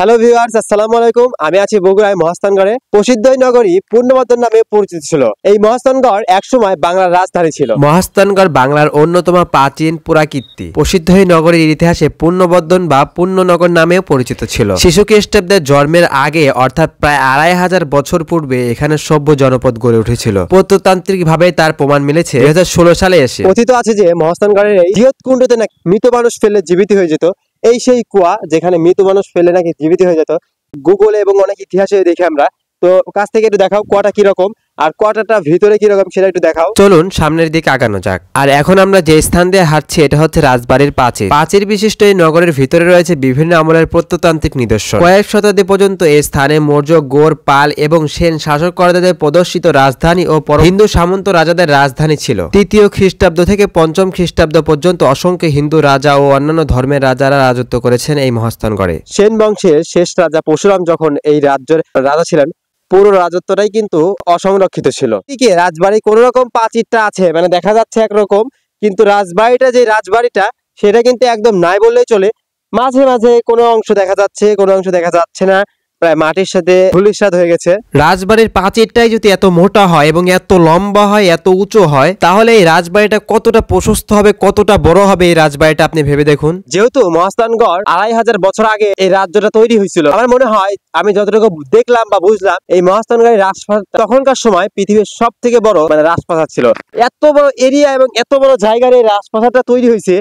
Hello viewers, আসসালামু আলাইকুম। আমি আছি বগুড়ায় মহাস্থানগড়ে। প্রসিদ্ধ এই নগরী পূর্ণবর্ধন নামে পরিচিত ছিল। এই মহাস্থানগড় একসময় বাংলার রাজধানী ছিল। মহাস্থানগড় বাংলার অন্যতম প্রাচীন পুরাকীর্তি। প্রসিদ্ধ এই নগরীর ইতিহাসে পূর্ণবর্ধন বা পূর্ণনগর নামেও পরিচিত ছিল। শিশু খ্রিস্টাব্দের জন্মের আগে অর্থাৎ প্রায় 2500 বছর পূর্বে এখানে সভ্য জনপদ গড়ে উঠেছিল। প্রত্নতান্ত্রিক ভাবে তার প্রমাণ মিলেছে 2016 সালে এসে। কথিত আছে যে মহাস্থানগড়ের এই বৃহৎ কুণ্ডতে নাকি মৃত মানুষ ফেললে জীবিত হয়ে যেত। এই সেই কুয়া যেখানে মৃত মানুষ ফেলে নাকি জীবিত হয়ে যেত। গুগলে এবং অনেক ইতিহাসে দেখি আমরা। তো কাছ থেকে একটু দেখাও কুয়াটা কিরকম আর কুয়াটা ভিতরে কিরকম সেটা একটু দেখাও। চলুন সামনের দিকে আগানো যাক। আর এখন আমরা যে স্থান দিয়ে হাঁটছি এটা হচ্ছে রাজবাড়ির প্রাচীর। প্রাচীর বিশিষ্ট এই নগরের ভিতরে রয়েছে বিভিন্ন আমলের প্রত্নতান্ত্রিক নিদর্শন। কয়েক শতাব্দী পর্যন্ত এই স্থানে মৌর্য, গৌড়, পাল এবং সেন শাসককর্তাদের প্রদর্শিত রাজধানী ও হিন্দু সামন্ত রাজাদের রাজধানী ছিল। তৃতীয় খ্রিস্টাব্দ থেকে পঞ্চম খ্রিস্টাব্দ পর্যন্ত অসংখ্য হিন্দু রাজা ও অন্যান্য ধর্মের রাজারা রাজত্ব করেছেন এই মহাস্থানগড়ে। সেন বংশের শেষ রাজা পরশুরাম যখন এই রাজ্যের রাজা ছিলেন, পুরো রাজত্বটাই কিন্তু অসংরক্ষিত ছিল। ঠিক রাজবাড়ি কোন রকম প্রাচীরটা আছে, মানে দেখা যাচ্ছে একরকম, কিন্তু রাজবাড়িটা যে রাজবাড়িটা সেটা কিন্তু একদম নাই বললেই চলে। মাঝে মাঝে কোনো অংশ দেখা যাচ্ছে, কোনো অংশ দেখা যাচ্ছে না, প্রায় মাটির সাথে ধুলিস্বাদ হয়ে গেছে। রাজবাড়ির প্রাচীরটাই যদি এত মোটা হয় এবং এত লম্বা হয়, এত উঁচু হয়, তাহলে এই রাজবাড়িটা কতটা প্রশস্ত হবে, কতটা বড় হবে এই রাজবাড়িটা আপনি ভেবে দেখুন। যেহেতু মহাস্থানগড় 2500 বছর আগে এই রাজ্যটা তৈরি হয়েছিল, আমার মনে হয়, আমি যতটুকু দেখলাম বা বুঝলাম, এই মহাস্থানগড়ের রাজপ্রাসাদ তখনকার সময় পৃথিবীর সব থেকে বড় মানে রাজপ্রাসাদ ছিল। এত বড় এরিয়া এবং এত বড় জায়গার এই রাজপ্রাসাদটা তৈরি হয়েছে,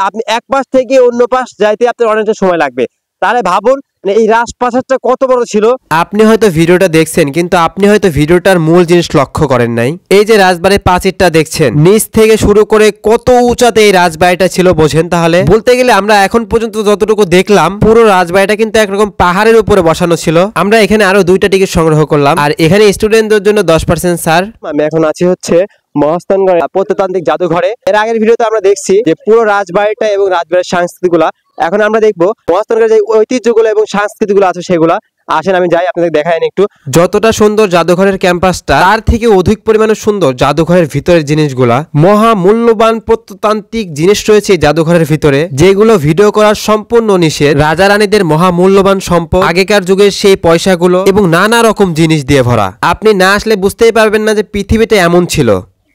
আপনি এক পাশ থেকে অন্য পাশ যাইতে আপনার অনেকটা সময় লাগবে। তাহলে ভাবুন এই রাজপ্রাসাদটা কত বড় ছিল। আপনি হয়তো ভিডিওটা দেখছেন, কিন্তু আপনি হয়তো ভিডিওটার মূল জিনিস লক্ষ্য করেন নাই। এই যে রাজবাড়ির প্রাচীরটা দেখছেন, নিচ থেকে শুরু করে কত উঁচাতে এই রাজবাড়িটা ছিল বোঝেন। তাহলে বলতে গেলে আমরা এখন পর্যন্ত যতটুকু দেখলাম, পুরো রাজবাড়িটা কিন্তু একরকম পাহাড়ের উপরে বসানো ছিল। আমরা এখানে আরো 2টা টিকিট সংগ্রহ করলাম, আর এখানে স্টুডেন্টদের জন্য 10% ছাড়। আমি এখন আছি হচ্ছে মহাস্থানগড় প্রত্নতান্ত্রিক জাদুঘরে। এর আগের ভিডিওতে আমরা দেখছি যে পুরো রাজবাড়িটা এবং রাজবাড়ির সংস্কৃতিগুলা। এখন আমরা দেখবো মহাস্থানগড়ের যে ঐতিহ্যগুলো এবং সংস্কৃতিগুলো আছে সেগুলা। আসেন আমি যাই, আপনাদের দেখাই একটু। যতটা সুন্দর জাদুঘরের ক্যাম্পাসটা, তার থেকে অধিক পরিমাণে সুন্দর জাদুঘরের ভিতরের জিনিসগুলা। মহা মূল্যবান প্রত্নতান্ত্রিক জিনিস রয়েছে এই জাদুঘরের ভিতরে, যেগুলো ভিডিও করার সম্পূর্ণ নিষেধ। রাজা রানীদের মহা মূল্যবান সম্পদ, আগেকার যুগের সেই পয়সাগুলো এবং নানা রকম জিনিস দিয়ে ভরা। আপনি না আসলে বুঝতেই পারবেন না যে পৃথিবীটা এমন ছিল।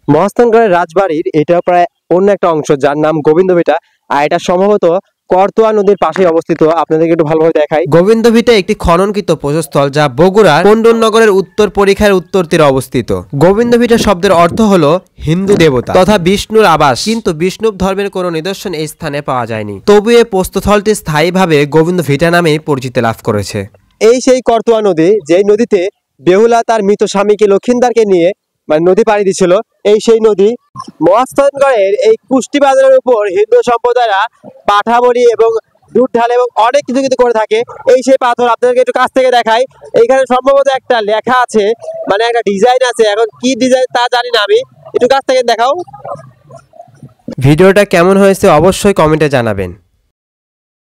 মহাস্থানগড়ের রাজবাড়ির এটা প্রায় অন্য একটা অংশ, যার নাম গোবিন্দভিটা। আর এটা সম্ভবত করতোয়া নদীর পাশে অবস্থিত। আপনাদেরকে একটু ভালোভাবে দেখাই। গোবিন্দভিটা একটি খননকৃত প্রস্তরস্থল, যা বগুড়ার কোন্ডননগরের উত্তর পরিখার উত্তর তীরে অবস্থিত। গোবিন্দভিটা শব্দের অর্থ হলো হিন্দু দেবতা তথা বিষ্ণুর আবাস, কিন্তু বিষ্ণু ধর্মের কোনো নিদর্শন এই স্থানে পাওয়া যায়নি। তবু এই প্রস্তরস্থলটি স্থায়ীভাবে গোবিন্দভিটা নামেই পরিচিতি লাভ করেছে। এই সেই করতোয়া নদী, যেই নদীতে বেহুলা তার মৃত স্বামীকে লক্ষিন্দারকে নিয়ে মানে নদী পাড়ি দিছিল। এই সেই নদী। মহাস্থানগড়ের এই কুষ্টি বাজারের উপর হিন্দু সম্প্রদায়রা পাঠাবলি এবং দুধ ঢাল এবং অনেক কিছু কিছু করে থাকে। এই সেই পাথর আপনাদেরকে একটু কাছ থেকে দেখাই। এইখানে সম্ভবত একটা লেখা আছে, মানে একটা ডিজাইন আছে। এখন কি ডিজাইন তা জানি না, আমি একটু কাছ থেকে দেখাও। ভিডিওটা কেমন হয়েছে অবশ্যই কমেন্টে জানাবেন।